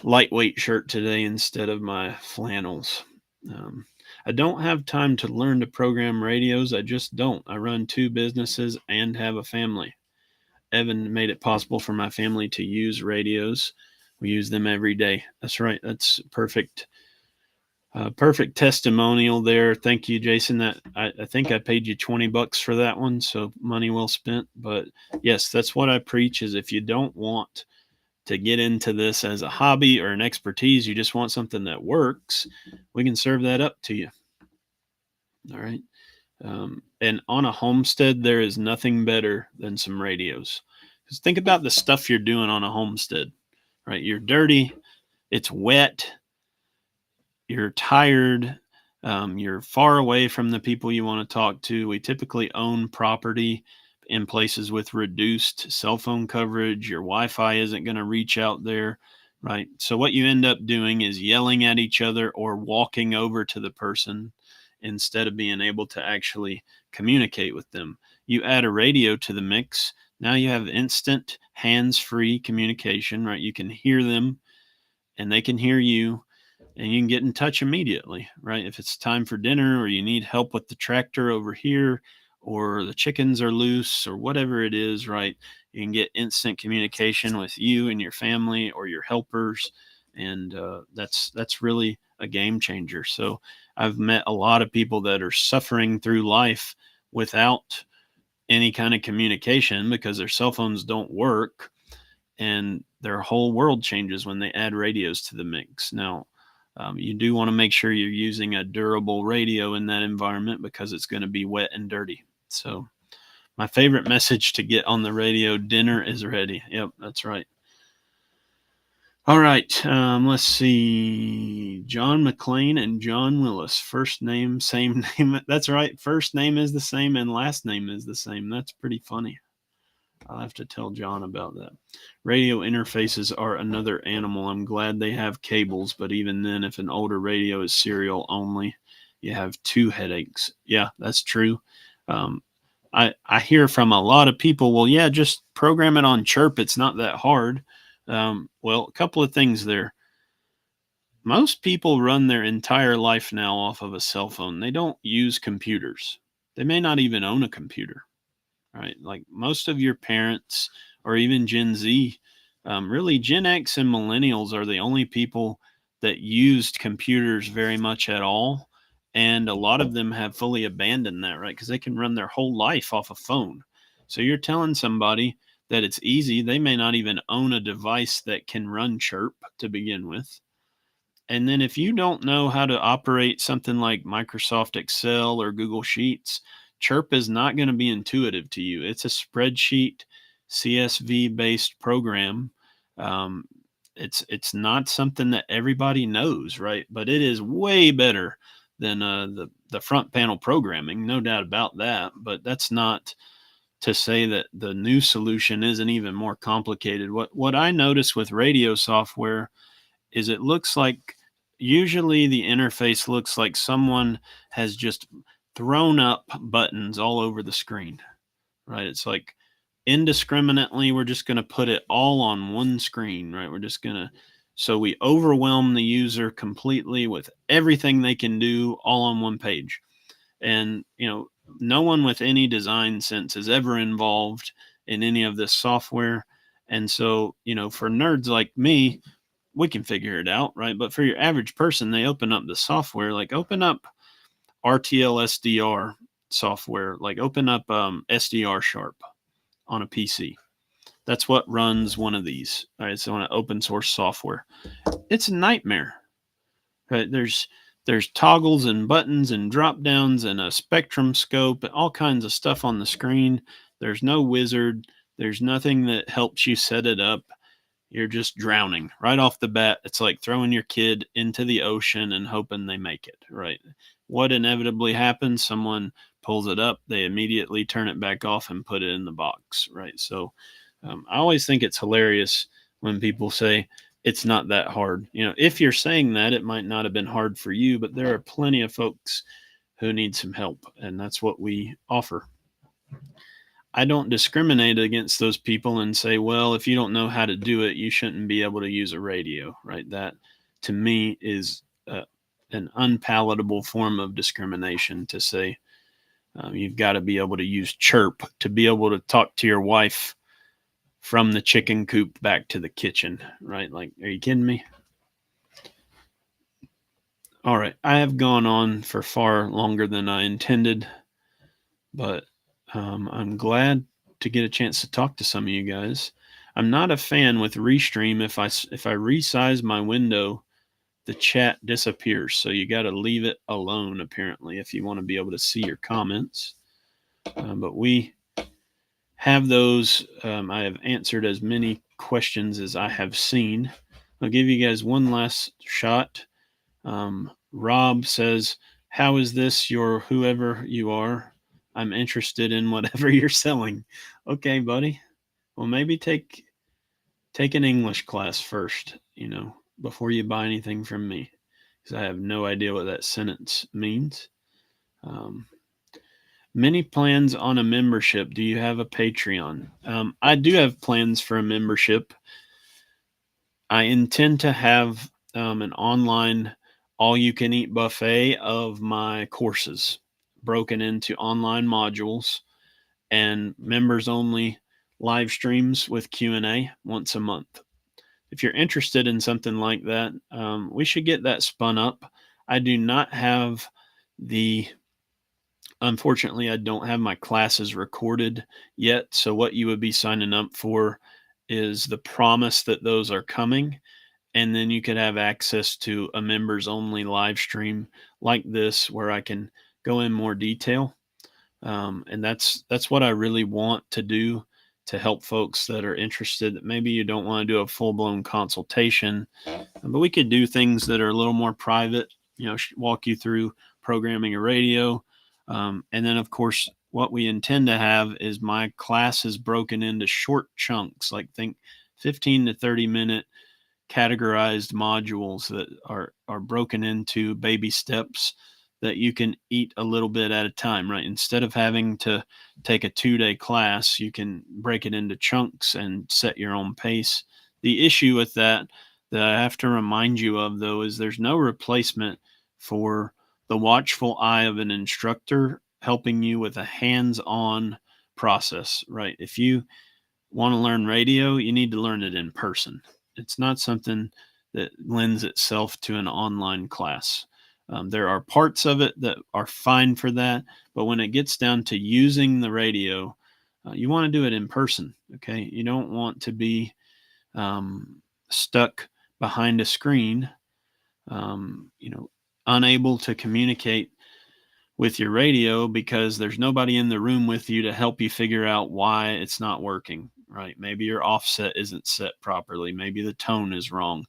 S1: lightweight shirt today instead of my flannels. I don't have time to learn to program radios. I just don't. I run 2 businesses and have a family. Evan made it possible for my family to use radios. We use them every day. That's right. That's perfect. Perfect testimonial there. Thank you, Jason. That I think I paid you $20 for that one, so money well spent. But yes, that's what I preach: is if you don't want to get into this as a hobby or an expertise, you just want something that works, we can serve that up to you. All right. And on a homestead, there is nothing better than some radios. Because think about the stuff you're doing on a homestead, right? You're dirty, it's wet, you're tired, you're far away from the people you want to talk to. We typically own property in places with reduced cell phone coverage. Your Wi-Fi isn't going to reach out there, right? So what you end up doing is yelling at each other or walking over to the person instead of being able to actually communicate with them. You add a radio to the mix. Now you have instant hands-free communication, right? You can hear them and they can hear you, and you can get in touch immediately, right? If it's time for dinner or you need help with the tractor over here or the chickens are loose or whatever it is, right? You can get instant communication with you and your family or your helpers. And that's really a game changer. So I've met a lot of people that are suffering through life without any kind of communication because their cell phones don't work, and their whole world changes when they add radios to the mix. Now, you do want to make sure you're using a durable radio in that environment because it's going to be wet and dirty. So, my favorite message to get on the radio: dinner is ready. Yep, that's right. All right, let's see. John McLean and John Willis. First name, same name. That's right. First name is the same and last name is the same. That's pretty funny. I'll have to tell John about that. Radio interfaces are another animal. I'm glad they have cables, but even then, if an older radio is serial only, you have 2 headaches. Yeah, that's true. Um, I hear from a lot of people, well, yeah, just program it on Chirp. It's not that hard. Well, a couple of things there. Most people run their entire life now off of a cell phone. They don't use computers. They may not even own a computer, right? Like most of your parents or even Gen Z, really Gen X and millennials are the only people that used computers very much at all. And a lot of them have fully abandoned that, right? Because they can run their whole life off a phone. So you're telling somebody that it's easy. They may not even own a device that can run Chirp to begin with. And then if you don't know how to operate something like Microsoft Excel or Google Sheets, Chirp is not going to be intuitive to you. It's a spreadsheet CSV based program. Um, it's not something that everybody knows, right? But it is way better than the front panel programming, no doubt about that. But that's not to say that the new solution isn't even more complicated. What I notice with radio software is it looks like, usually the interface looks like someone has just thrown up buttons all over the screen, right? It's like indiscriminately, we're just going to put it all on one screen, right? We're just going to, so we overwhelm the user completely with everything they can do all on one page. And, no one with any design sense is ever involved in any of this software. And so, for nerds like me, we can figure it out, right? But for your average person, they open up the software, like open up RTL SDR software, like open up SDR Sharp on a PC. That's what runs one of these. All right, so on an open source software, it's a nightmare. Right? There's toggles and buttons and drop downs and a spectrum scope and all kinds of stuff on the screen. There's no wizard. There's nothing that helps you set it up. You're just drowning right off the bat. It's like throwing your kid into the ocean and hoping they make it, right? What inevitably happens? Someone pulls it up, they immediately turn it back off and put it in the box, right? So I always think it's hilarious when people say it's not that hard. If you're saying that, it might not have been hard for you, but there are plenty of folks who need some help, and that's what we offer. I don't discriminate against those people and say, well, if you don't know how to do it, you shouldn't be able to use a radio, right? That to me is an unpalatable form of discrimination to say you've got to be able to use chirp to be able to talk to your wife from the chicken coop back to the kitchen, right? Like, are you kidding me? All right, I have gone on for far longer than I intended, but I'm glad to get a chance to talk to some of you guys. I'm not a fan with Restream. If I resize my window, the chat disappears. So you got to leave it alone, apparently, if you want to be able to see your comments. But we have those. I have answered as many questions as I have seen. I'll give you guys one last shot. Rob says, "How is this your whoever you are? I'm interested in whatever you're selling." Okay, buddy. Well, maybe take an English class first, before you buy anything from me, because I have no idea what that sentence means. Many plans on a membership. Do you have a Patreon? I do have plans for a membership. I intend to have an online all-you-can-eat buffet of my courses broken into online modules and members-only live streams with Q&A once a month. If you're interested in something like that, we should get that spun up. I do not have unfortunately, I don't have my classes recorded yet. So what you would be signing up for is the promise that those are coming. And then you could have access to a members only live stream like this, where I can go in more detail. And that's what I really want to do to help folks that are interested. That maybe you don't want to do a full blown consultation, but we could do things that are a little more private. Walk you through programming a radio, and then of course what we intend to have is my classes broken into short chunks, like think 15 to 30-minute categorized modules that are broken into baby steps that you can eat a little bit at a time, right? Instead of having to take a 2-day class, you can break it into chunks and set your own pace. The issue with that I have to remind you of, though, is there's no replacement for the watchful eye of an instructor helping you with a hands-on process, right? If you want to learn radio, you need to learn it in person. It's not something that lends itself to an online class. There are parts of it that are fine for that, but when it gets down to using the radio, you want to do it in person, okay? You don't want to be stuck behind a screen, unable to communicate with your radio because there's nobody in the room with you to help you figure out why it's not working, right? Maybe your offset isn't set properly. Maybe the tone is wrong.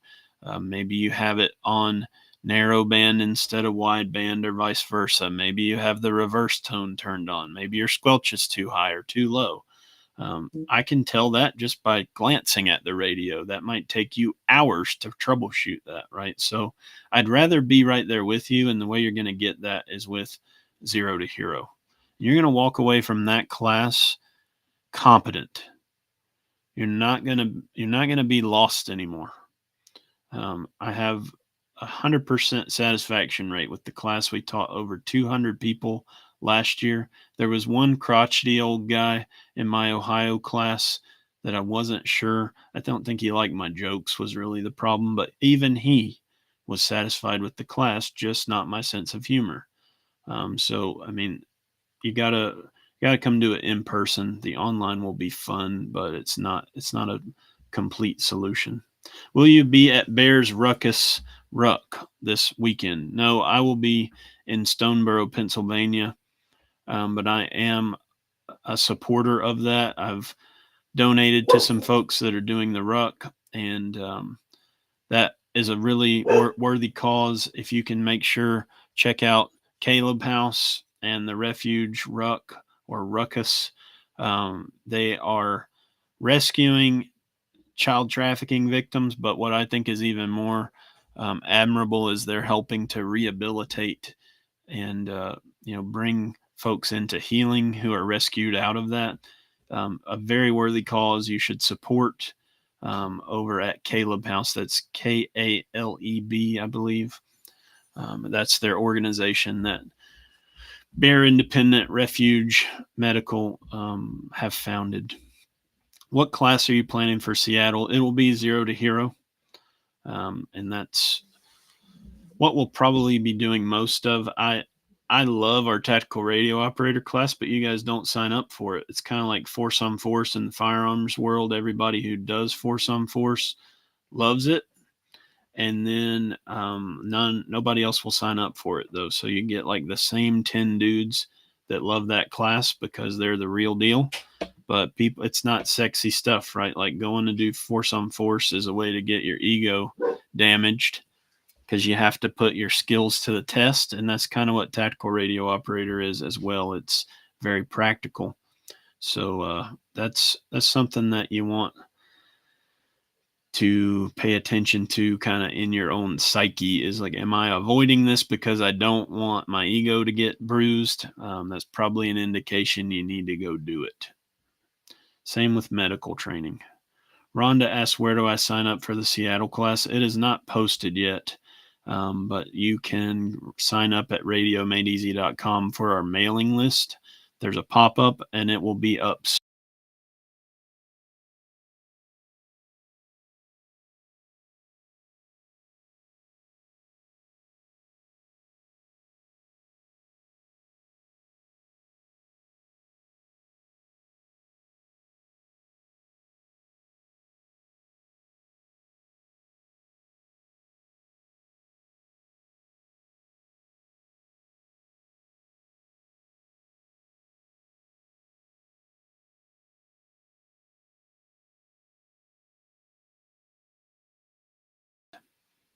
S1: Maybe you have it on narrow band instead of wide band, or vice versa. Maybe you have the reverse tone turned on. Maybe your squelch is too high or too low. I can tell that just by glancing at the radio. That might take you hours to troubleshoot that, right? So I'd rather be right there with you, and the way you're going to get that is with Zero to Hero. You're going to walk away from that class competent. You're not going to be lost anymore. I have 100% satisfaction rate with the class. We taught over 200 people last year. There was one crotchety old guy in my Ohio class that I wasn't sure. I don't think he liked my jokes was really the problem, but even he was satisfied with the class, just not my sense of humor. So, I mean, you gotta come do it in person. The online will be fun, but it's not a complete solution. Will you be at Bears Ruckus Ruck this weekend? No, I will be in Stoneboro, Pennsylvania, but I am a supporter of that. I've donated to some folks that are doing the ruck, and that is a really worthy cause. If you can make sure, check out Caleb House and the Refuge Ruck or Ruckus. They are rescuing child trafficking victims, but what I think is even more admirable is they're helping to rehabilitate and bring folks into healing who are rescued out of that. A very worthy cause. You should support over at Caleb House. That's Kaleb, I believe. That's their organization that Bear Independent Refuge Medical have founded. What class are you planning for Seattle? It will be 0 to Hero. And that's what we'll probably be doing most of. I love our tactical radio operator class, but you guys don't sign up for it. It's kind of like Force on Force in the firearms world. Everybody who does Force on Force loves it. And then nobody else will sign up for it though. So you get like the same 10 dudes that love that class because they're the real deal. But people, it's not sexy stuff, right? Like going to do Force on Force is a way to get your ego damaged because you have to put your skills to the test. And that's kind of what tactical radio operator is as well. It's very practical. So that's something that you want to pay attention to kind of in your own psyche is like, am I avoiding this because I don't want my ego to get bruised? That's probably an indication you need to go do it. Same with medical training. Rhonda asks, where do I sign up for the Seattle class? It is not posted yet, but you can sign up at radiomadeeasy.com for our mailing list. There's a pop-up and it will be up.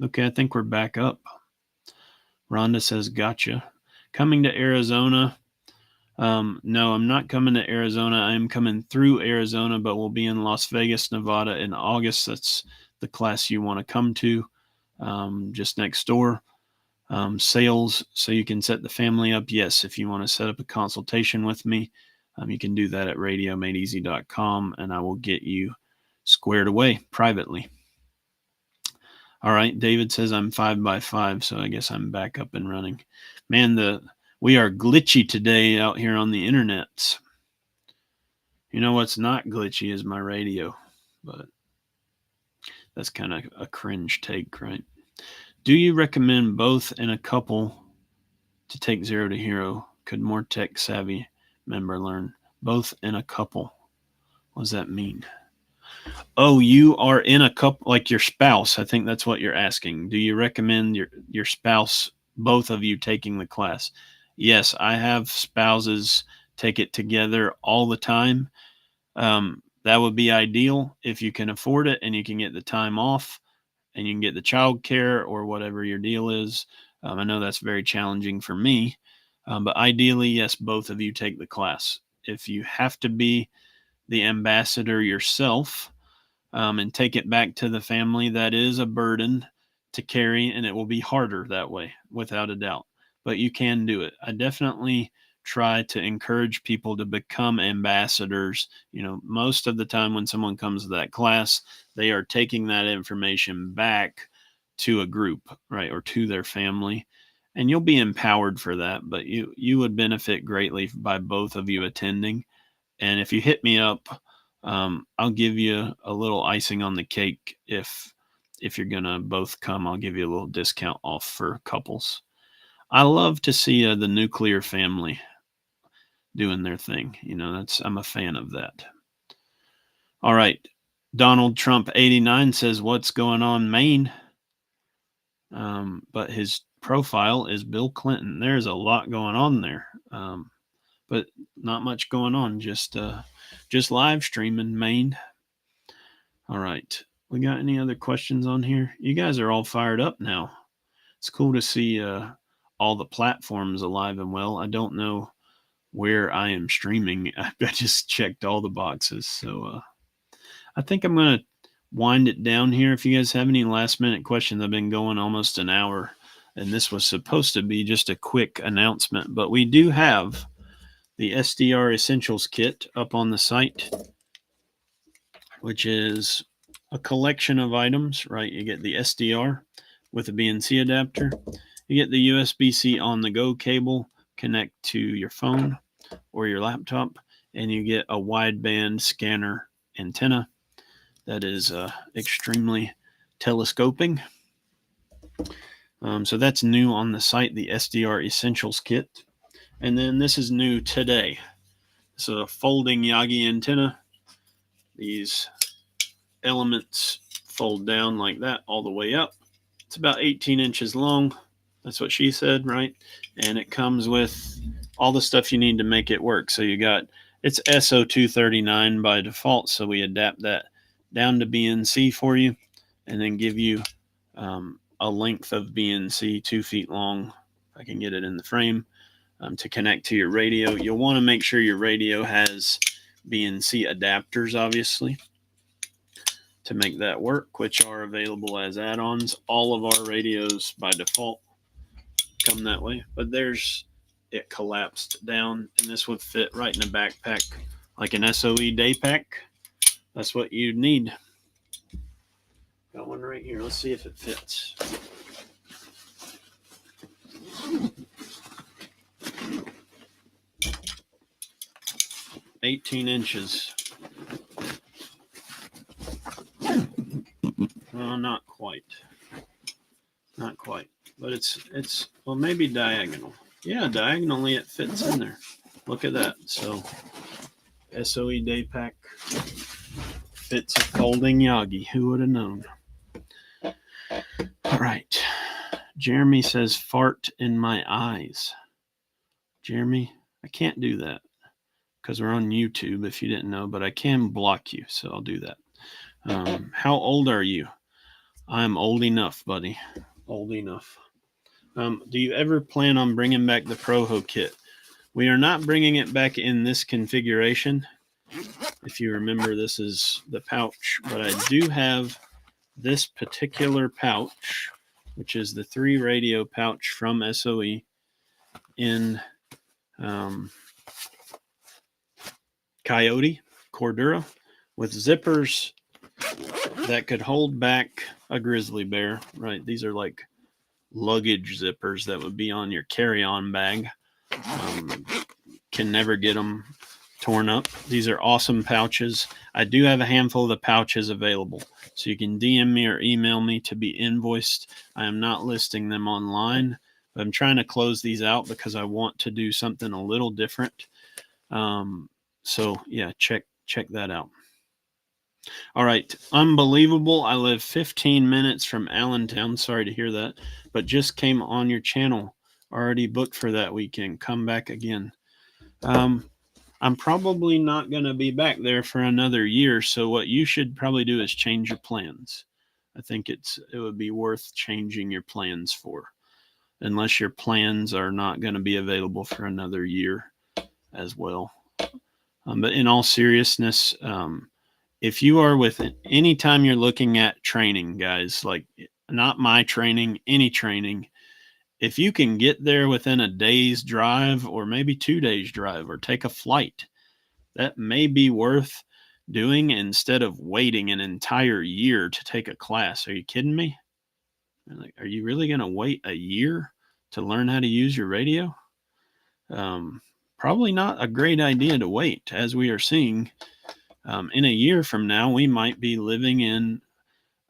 S1: Okay, I think we're back up. Rhonda says, gotcha. Coming to Arizona. No, I'm not coming to Arizona. I am coming through Arizona, but we'll be in Las Vegas, Nevada in August. That's the class you want to come to, just next door. Sales, so you can set the family up. Yes, if you want to set up a consultation with me, you can do that at radiomadeeasy.com, and I will get you squared away privately. All right, David says I'm 5x5, so I guess I'm back up and running. Man, we are glitchy today out here on the internet. You know what's not glitchy is my radio, but that's kind of a cringe take, right? Do you recommend both in a couple to take 0 to Hero? Could more tech savvy member learn both in a couple? What does that mean? Oh, you are in a couple, like your spouse. I think that's what you're asking. Do you recommend your spouse, both of you, taking the class? Yes, I have spouses take it together all the time. That would be ideal if you can afford it and you can get the time off and you can get the child care or whatever your deal is. I know that's very challenging for me, but ideally, yes, both of you take the class. If you have to be the ambassador yourself and take it back to the family, that is a burden to carry, and it will be harder that way, without a doubt. But you can do it. I definitely try to encourage people to become ambassadors. You know, most of the time when someone comes to that class, they are taking that information back to a group, right, or to their family. And you'll be empowered for that, but you would benefit greatly by both of you attending. And if you hit me up, I'll give you a little icing on the cake if you're gonna both come. I'll give you a little discount off for couples. I love to see the nuclear family doing their thing. You know, I'm a fan of that. All right, Donald Trump 89 says, "What's going on, Maine?" But his profile is Bill Clinton. There's a lot going on there, but not much going on. Just live streaming, Maine. All right. We got any other questions on here? You guys are all fired up now. It's cool to see all the platforms alive and well. I don't know where I am streaming. I just checked all the boxes. So I think I'm going to wind it down here. If you guys have any last minute questions, I've been going almost an hour, and this was supposed to be just a quick announcement, but we do have the SDR Essentials Kit up on the site, which is a collection of items, right? You get the SDR with a BNC adapter. You get the USB-C on-the-go cable, connect to your phone or your laptop, and you get a wideband scanner antenna that is extremely telescoping. So that's new on the site, the SDR Essentials Kit. And then this is new today. It's a folding Yagi antenna. These elements fold down like that all the way up. It's about 18 inches long. That's what she said, right? And it comes with all the stuff you need to make it work. So you got, it's SO239 by default, so we adapt that down to BNC for you and then give you a length of BNC 2 feet long, if I can get it in the frame, to connect to your radio. You'll want to make sure your radio has BNC adapters, obviously, to make that work, which are available as add-ons. All of our radios by default come that way, but it collapsed down, and this would fit right in a backpack like an SOE day pack. That's what you'd need. Got one right here. Let's see if it fits. $18 inches. Not quite. Not quite. But it's well, maybe diagonal. Yeah, diagonally it fits in there. Look at that. So SOE day pack fits a folding Yagi. Who would have known? All right. Jeremy says fart in my eyes. Jeremy, I can't do that because we're on YouTube, if you didn't know, but I can block you, so I'll do that. How old are you? I'm old enough, buddy. Old enough. Do you ever plan on bringing back the Proho kit? We are not bringing it back in this configuration. If you remember, this is the pouch, but I do have this particular pouch, which is the 3 radio pouch from SOE in Coyote Cordura with zippers that could hold back a grizzly bear, right? These are like luggage zippers that would be on your carry-on bag. Can never get them torn up. These are awesome pouches. I do have a handful of the pouches available, so you can DM me or email me to be invoiced. I am not listing them online, but I'm trying to close these out because I want to do something a little different. So yeah, check that out. All right, unbelievable. I live 15 minutes from Allentown. Sorry to hear that, but just came on your channel. Already booked for that weekend. Come back again. I'm probably not going to be back there for another year, so what you should probably do is change your plans. I think it would be worth changing your plans for, unless your plans are not going to be available for another year as well. But in all seriousness, if you are with anytime you're looking at training, guys, like not my training, any training, if you can get there within a day's drive or maybe 2 days drive or take a flight, that may be worth doing instead of waiting an entire year to take a class. Are you kidding me? Like, are you really going to wait a year to learn how to use your radio? Probably not a great idea to wait. As we are seeing, in a year from now, we might be living in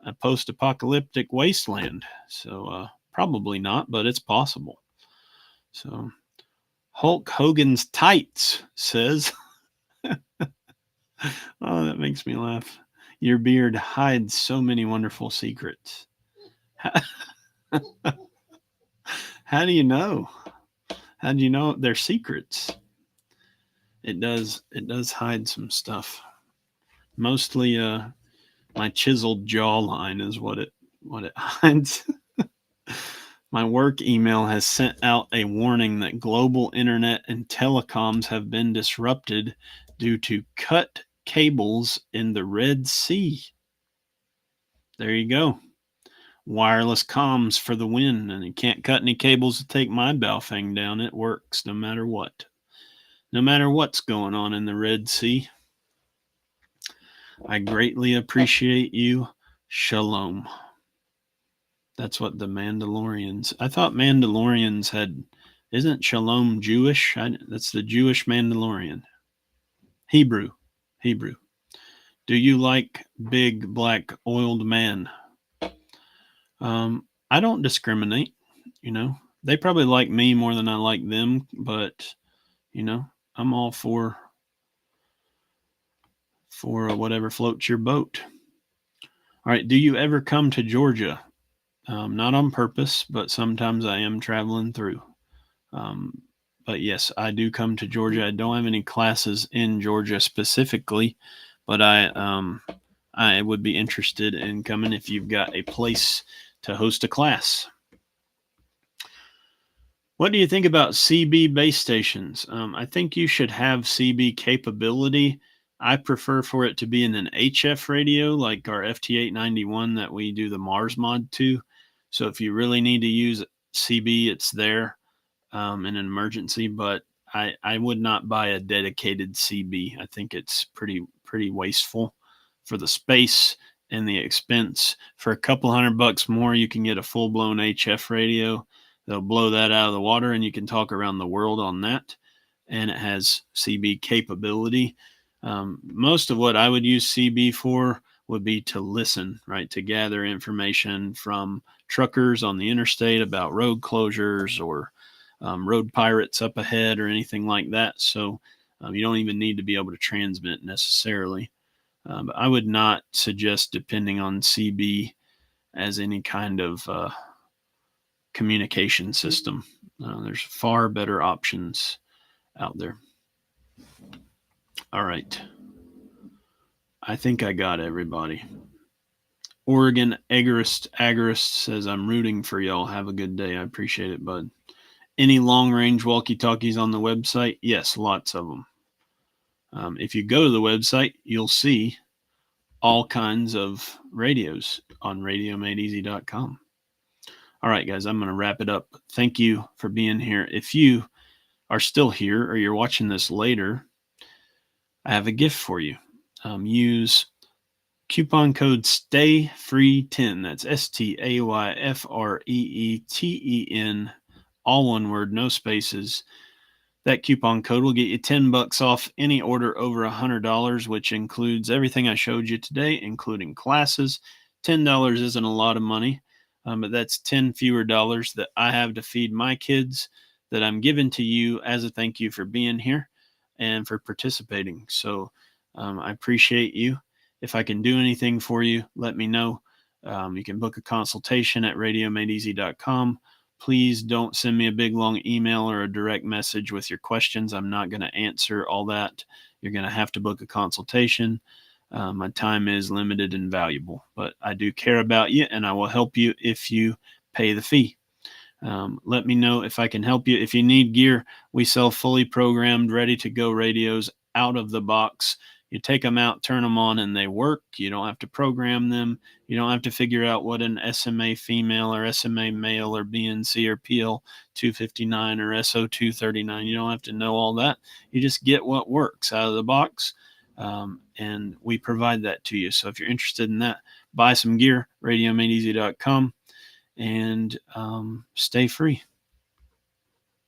S1: a post-apocalyptic wasteland. So probably not, but it's possible. So Hulk Hogan's tights says, oh, that makes me laugh. Your beard hides so many wonderful secrets. How do you know? How do you know they're secrets? It does hide some stuff. Mostly my chiseled jawline is what it hides. My work email has sent out a warning that global internet and telecoms have been disrupted due to cut cables in the Red Sea. There you go. Wireless comms for the win, and you can't cut any cables to take my Baofeng down. It works no matter what. No matter what's going on in the Red Sea. I greatly appreciate you. Shalom. That's what the Mandalorians. I thought Mandalorians had. Isn't Shalom Jewish? That's the Jewish Mandalorian. Hebrew. Hebrew. Do you like big black oiled man? I don't discriminate. You know, they probably like me more than I like them, but you know, I'm all for whatever floats your boat. All right. Do you ever come to Georgia? Not on purpose, but sometimes I am traveling through. Um, but yes, I do come to Georgia. I don't have any classes in Georgia specifically, but I would be interested in coming if you've got a place to host a class. What do you think about CB base stations? I think you should have CB capability. I prefer for it to be in an HF radio like our FT891 that we do the Mars mod to. So if you really need to use CB, it's there in an emergency, but I would not buy a dedicated CB. I think it's pretty wasteful for the space and the expense. For a couple $100 more, you can get a full-blown HF radio. They'll blow that out of the water and you can talk around the world on that. And it has CB capability. Most of what I would use CB for would be to listen, right? To gather information from truckers on the interstate about road closures or road pirates up ahead or anything like that. So you don't even need to be able to transmit necessarily. But I would not suggest depending on CB as any kind of communication system. There's far better options out there. All right. I think I got everybody. Oregon Agorist says, I'm rooting for y'all. Have a good day. I appreciate it, bud. Any long-range walkie-talkies on the website? Yes, lots of them. If you go to the website, you'll see all kinds of radios on radiomadeeasy.com. All right, guys, I'm going to wrap it up. Thank you for being here. If you are still here or you're watching this later, I have a gift for you. Use coupon code STAYFREE10. That's STAYFREETEN, all one word, no spaces. That coupon code will get you $10 off any order over $100, which includes everything I showed you today, including classes. $10 isn't a lot of money, but that's 10 fewer dollars that I have to feed my kids that I'm giving to you as a thank you for being here and for participating. So I appreciate you. If I can do anything for you, let me know. You can book a consultation at radiomadeeasy.com. Please don't send me a big long email or a direct message with your questions. I'm not going to answer all that. You're going to have to book a consultation. My time is limited and valuable, but I do care about you and I will help you if you pay the fee. Let me know if I can help you. If you need gear, we sell fully programmed, ready to go radios out of the box. You take them out, turn them on, and they work. You don't have to program them. You don't have to figure out what an SMA female or SMA male or BNC or PL 259 or SO 239. You don't have to know all that. You just get what works out of the box, and we provide that to you. So if you're interested in that, buy some gear, radiomadeeasy.com, and stay free.